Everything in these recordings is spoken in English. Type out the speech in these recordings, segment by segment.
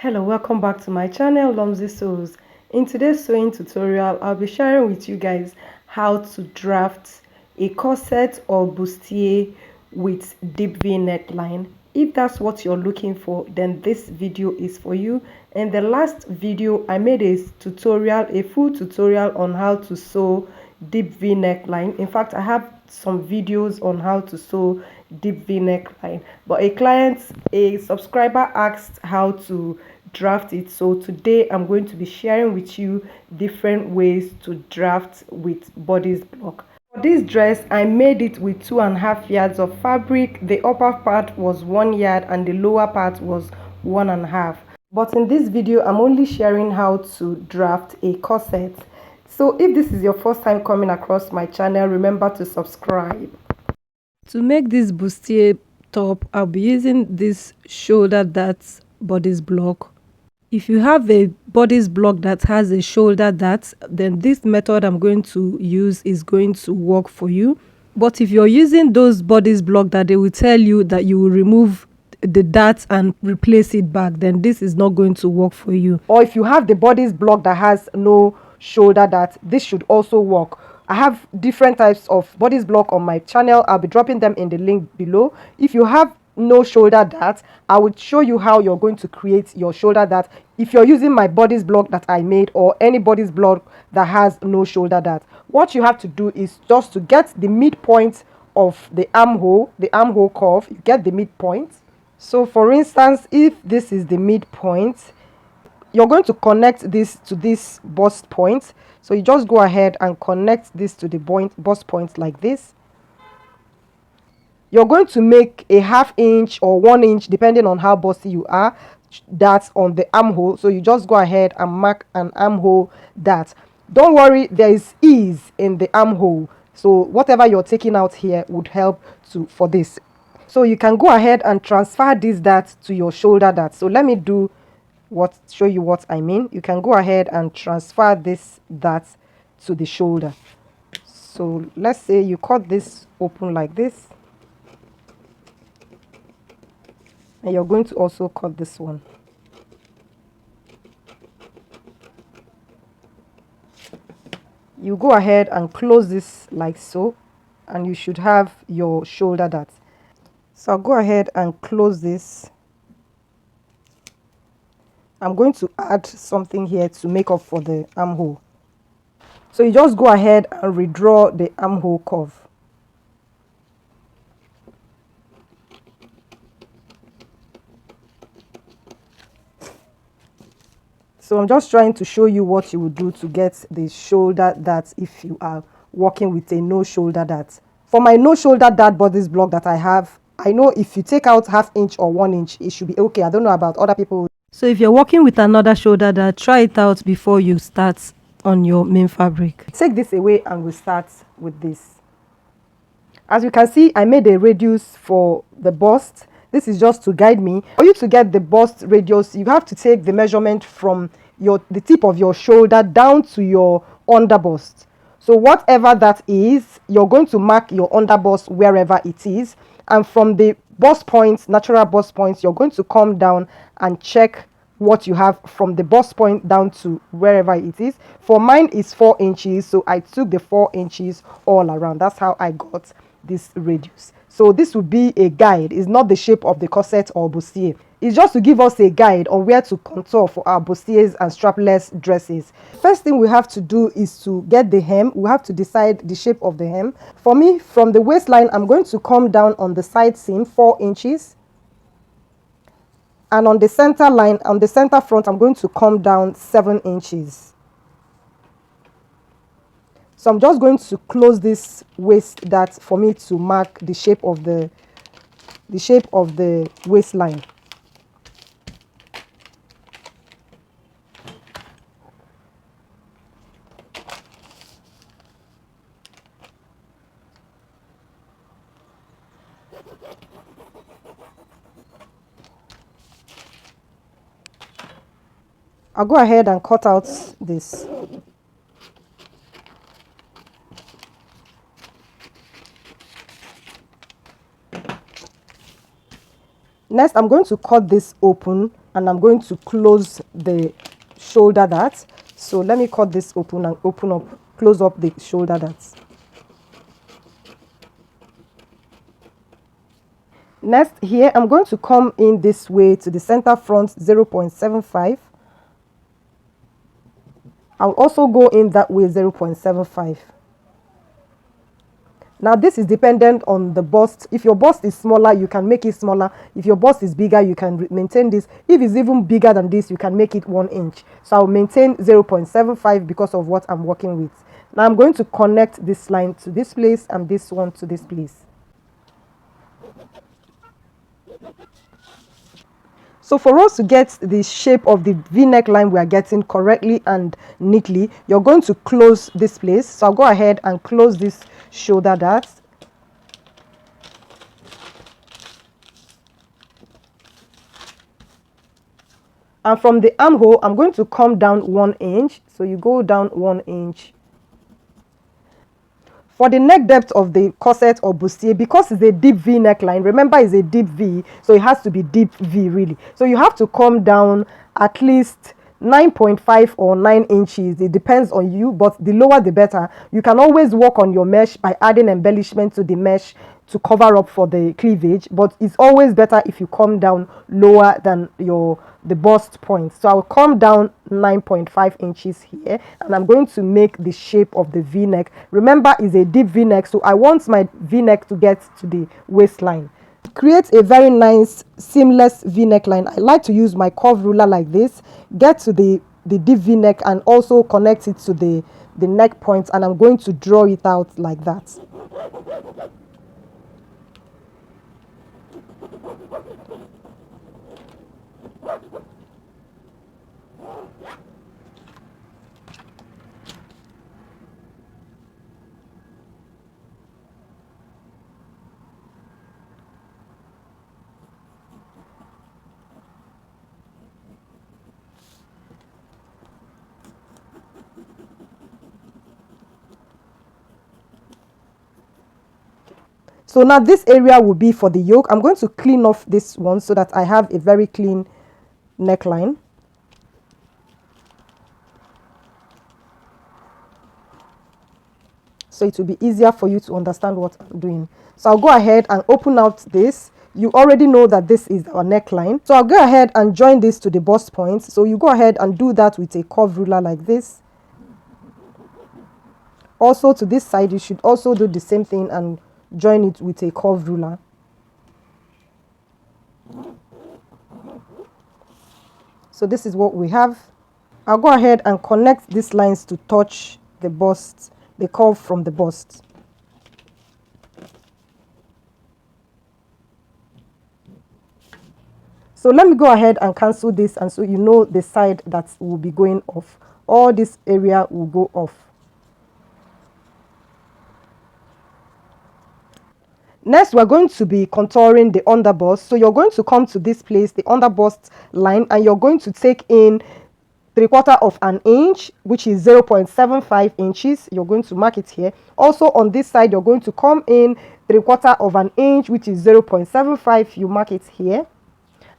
Hello, welcome back to my channel, Lomzy Sews. In today's sewing tutorial, I'll be sharing with you guys how to draft a corset or bustier with deep V neckline. If that's what you're looking for, then this video is for you. In the last video, I made a full tutorial on how to sew deep V neckline. In fact, I have some videos on how to sew deep V neckline, but a subscriber asked how to draft it, so today I'm going to be sharing with you different ways to draft with bodice block. For this dress, I made it with 2.5 yards of fabric. The upper part was 1 yard and the lower part was 1.5. But in this video, I'm only sharing how to draft a corset. So if this is your first time coming across my channel, remember to subscribe. To make this bustier top, I'll be using this shoulder dart bodice block. If you have a bodice block that has a shoulder dart, then this method I'm going to use is going to work for you. But if you're using those bodice block that they will tell you that you will remove the dart and replace it back, then this is not going to work for you. Or if you have the bodice block that has no shoulder dart, this should also work. I have different types of bodice block on my channel. I'll be dropping them in the link below. If you have no shoulder dart, I would show you how you're going to create your shoulder dart if you're using my bodice block that I made or any bodice block that has no shoulder dart. What you have to do is just to get the midpoint of the armhole curve. You get the midpoint. So for instance, if this is the midpoint, you're going to connect this to this bust point. So you just go ahead and connect this to the bust point like this. You're going to make a 1/2 inch or 1 inch, depending on how busty you are, dart on the armhole. So you just go ahead and mark an armhole dart. Don't worry, there is ease in the armhole, so whatever you're taking out here would help for this. So you can go ahead and transfer this dart to your shoulder dart. So let me show you what I mean. You can go ahead and transfer this dart to the shoulder. So let's say you cut this open like this, and you're going to also cut this one. You go ahead and close this like so, and you should have your shoulder dart. So I'll go ahead and close this. I'm going to add something here to make up for the armhole. So you just go ahead and redraw the armhole curve. So I'm just trying to show you what you would do to get the shoulder dart if you are working with a no shoulder dart. For my no shoulder dart bodice block that I have, I know if you take out 1/2 inch or 1 inch, it should be okay. I don't know about other people. So if you're working with another shoulder dart, try it out before you start on your main fabric. Take this away and we'll start with this. As you can see, I made a radius for the bust. This is just to guide me. For you to get the bust radius, you have to take the measurement from the tip of your shoulder down to your under bust. So whatever that is, you're going to mark your under bust wherever it is. And from the bust points, natural bust points, you're going to come down and check what you have from the bust point down to wherever it is. For mine is 4 inches, so I took the 4 inches all around. That's how I got this radius. So this would be a guide. It's not the shape of the corset or bustier. It's just to give us a guide on where to contour for our bustiers and strapless dresses. First thing we have to do is to get the hem. We have to decide the shape of the hem. For me, from the waistline, I'm going to come down on the side seam 4 inches. And on the center line, on the center front, I'm going to come down 7 inches. So I'm just going to close this waist dart for me to mark the shape of the waistline. I'll go ahead and cut out this. Next, I'm going to cut this open and I'm going to close the shoulder dart. So let me cut this open and open up, close up the shoulder darts. Next, here I'm going to come in this way to the center front 0.75. I'll also go in that way 0.75. Now this is dependent on the bust. If your bust is smaller, you can make it smaller. If your bust is bigger, you can maintain this. If it's even bigger than this, you can make it 1 inch. So I'll maintain 0.75 because of what I'm working with. Now I'm going to connect this line to this place and this one to this place. So for us to get the shape of the V-neck line we are getting correctly and neatly, you're going to close this place. So I'll go ahead and close this shoulder dart. And from the armhole, I'm going to come down 1 inch. So you go down 1 inch. For the neck depth of the corset or bustier, because it's a deep V neckline, remember it's a deep V, so it has to be deep V really. So you have to come down at least 9.5 or 9 inches. It depends on you, but the lower the better. You can always work on your mesh by adding embellishment to the mesh to cover up for the cleavage, but it's always better if you come down lower than the bust point. So I'll come down 9.5 inches here, and I'm going to make the shape of the V-neck. Remember, it's a deep V-neck, so I want my V-neck to get to the waistline. Create a very nice seamless V-neck line. I like to use my curve ruler like this, get to the deep V-neck and also connect it to the neck point, and I'm going to draw it out like that. So now this area will be for the yoke. I'm going to clean off this one so that I have a very clean neckline. So it will be easier for you to understand what I'm doing. So I'll go ahead and open out this. You already know that this is our neckline. So I'll go ahead and join this to the bust point. So you go ahead and do that with a curve ruler like this. Also to this side, you should also do the same thing and join it with a curve ruler. So this is what we have. I'll go ahead and connect these lines to touch the bust, the curve from the bust. So let me go ahead and cancel this, and so you know the side that will be going off. All this area will go off. Next, we're going to be contouring the underbust. So you're going to come to this place, the underbust line, and you're going to take in 3/4 of an inch, which is 0.75 inches. You're going to mark it here. Also on this side, you're going to come in 3/4 of an inch, which is 0.75. You mark it here.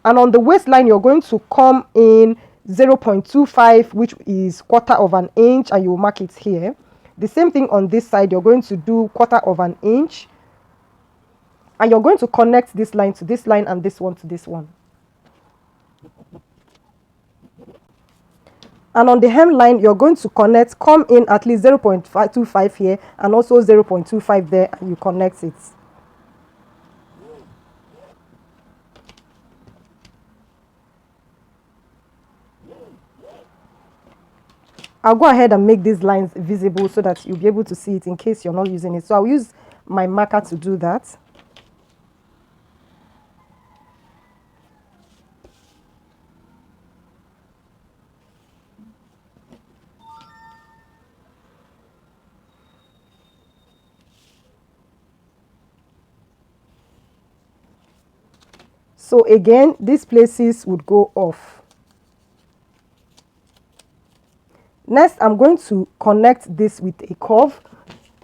And on the waistline, you're going to come in 0.25, which is 1/4 of an inch, and you mark it here. The same thing on this side, you're going to do 1/4 of an inch. And you're going to connect this line to this line and this one to this one. And on the hemline, you're going to come in at least 0.25 here and also 0.25 there, and you connect it. I'll go ahead and make these lines visible so that you'll be able to see it in case you're not using it. So I'll use my marker to do that. So again, these places would go off. Next, I'm going to connect this with a curve.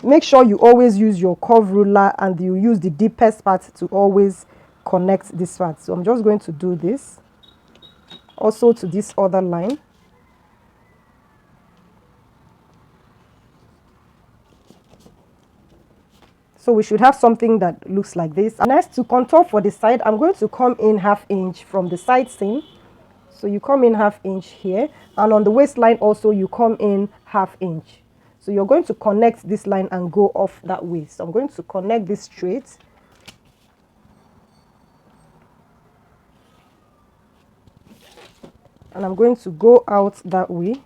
Make sure you always use your curve ruler and you use the deepest part to always connect this part. So I'm just going to do this. also to this other line. So we should have something that looks like this. And next, to contour for the side, I'm going to come in 1/2 inch from the side seam. So you come in 1/2 inch here, and on the waistline also you come in 1/2 inch. So you're going to connect this line and go off that way. So I'm going to connect this straight. And I'm going to go out that way.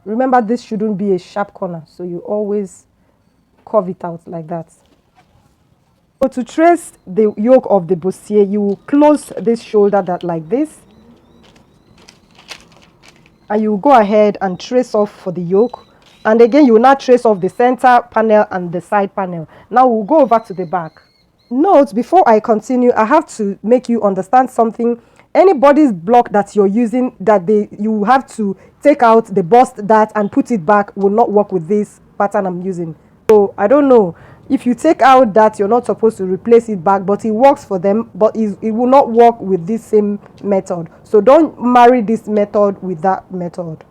Remember, this shouldn't be a sharp corner, so you always curve it out like that. So to trace the yoke of the bustier, you will close this shoulder that like this, and you will go ahead and trace off for the yoke. And again, you will now trace off the center panel and the side panel. Now we'll go over to the back. Note, before I continue, I have to make you understand something. Anybody's block that you're using, that you have to take out the bust that and put it back, will not work with this pattern I'm using. So I don't know, if you take out that, you're not supposed to replace it back, but it works for them, but it will not work with this same method. So don't marry this method with that method.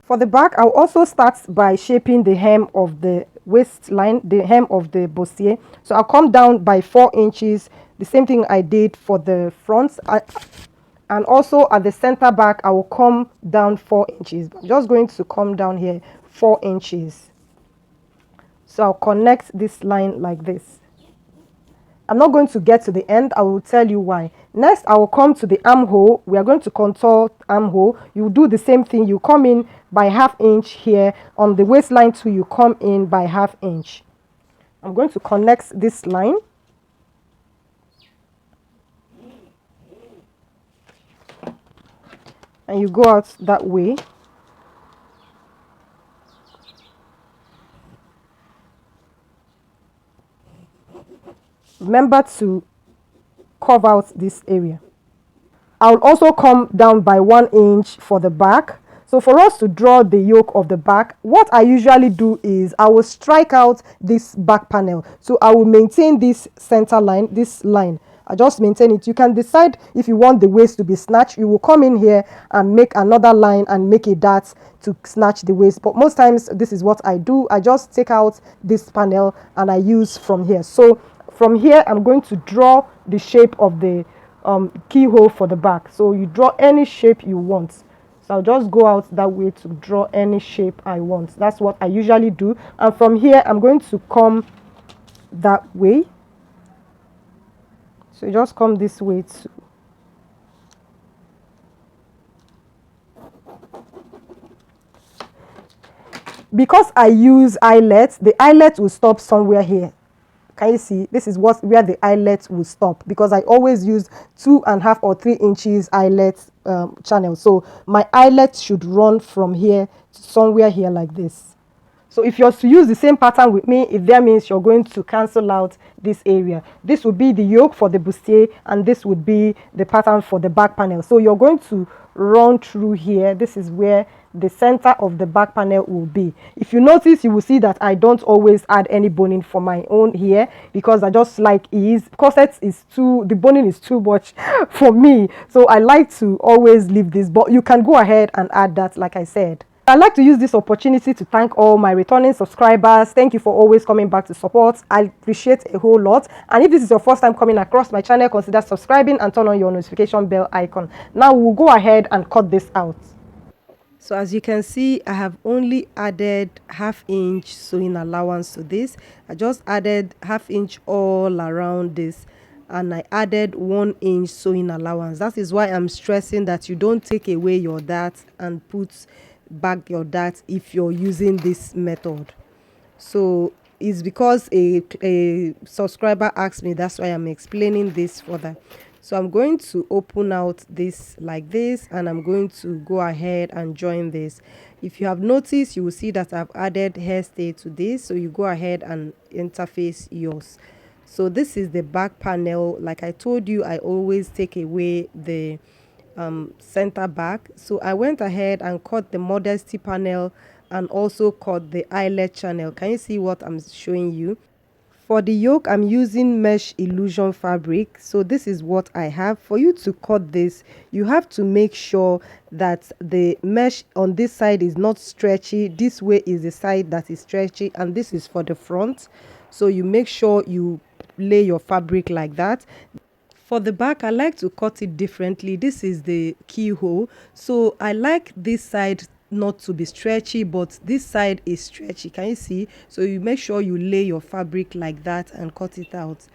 For the back, I'll also start by shaping the hem of the waistline, the hem of the bustier. So I'll come down by 4 inches, the same thing I did for the front. And also at the center back, I will come down 4 inches. I'm just going to come down here 4 inches. So I'll connect this line like this. I'm not going to get to the end. I will tell you why. Next, I will come to the armhole. We are going to contour armhole. You do the same thing. You come in by 1/2 inch here. On the waistline too, you come in by 1/2 inch. I'm going to connect this line. And you go out that way. Remember to curve out this area. I'll also come down by 1 inch for the back. So for us to draw the yoke of the back, what I usually do is I will strike out this back panel. So I will maintain this center line, this line. I just maintain it. You can decide if you want the waist to be snatched. You will come in here and make another line and make a dart to snatch the waist. But most times this is what I do. I just take out this panel and I use from here. So from here, I'm going to draw the shape of the keyhole for the back. So you draw any shape you want. So I'll just go out that way to draw any shape I want. That's what I usually do. And from here, I'm going to come that way. So you just come this way too. Because I use eyelets, the eyelet will stop somewhere here. Can you see? This is where the eyelet will stop, because I always use 2.5 or 3 inches eyelet channel. So my eyelet should run from here to somewhere here like this. So if you're to use the same pattern with me, it that means you're going to cancel out this area. This would be the yoke for the bustier, and this would be the pattern for the back panel. So you're going to run through here. This is where the center of the back panel will be. If you notice, you will see that I don't always add any boning for my own here, because I just like ease. Corsets is the boning is too much for me. So I like to always leave this, but you can go ahead and add that, like I said. I'd like to use this opportunity to thank all my returning subscribers. Thank you for always coming back to support. I appreciate a whole lot. And if this is your first time coming across my channel, consider subscribing and turn on your notification bell icon. Now we'll go ahead and cut this out. So as you can see, I have only added 1/2 inch sewing allowance to this. I just added 1/2 inch all around this, and I added 1 inch sewing allowance. That is why I'm stressing that you don't take away your dart and put back your dart if you're using this method. So it's because a subscriber asked me, that's why I'm explaining this further. So I'm going to open out this like this, and I'm going to go ahead and join this. If you have noticed, you will see that I've added hairstay to this, so you go ahead and interface yours. So this is the back panel. Like I told you, I always take away the center back. So I went ahead and cut the modesty panel and also cut the eyelet channel. Can you see what I'm showing you? For the yoke, I'm using mesh illusion fabric. So this is what I have. For you to cut this, you have to make sure that the mesh on this side is not stretchy. This way is the side that is stretchy, and this is for the front. So you make sure you lay your fabric like that. For the back, I like to cut it differently. This is the keyhole. So I like this side not to be stretchy, but this side is stretchy. Can you see? So you make sure you lay your fabric like that and cut it out.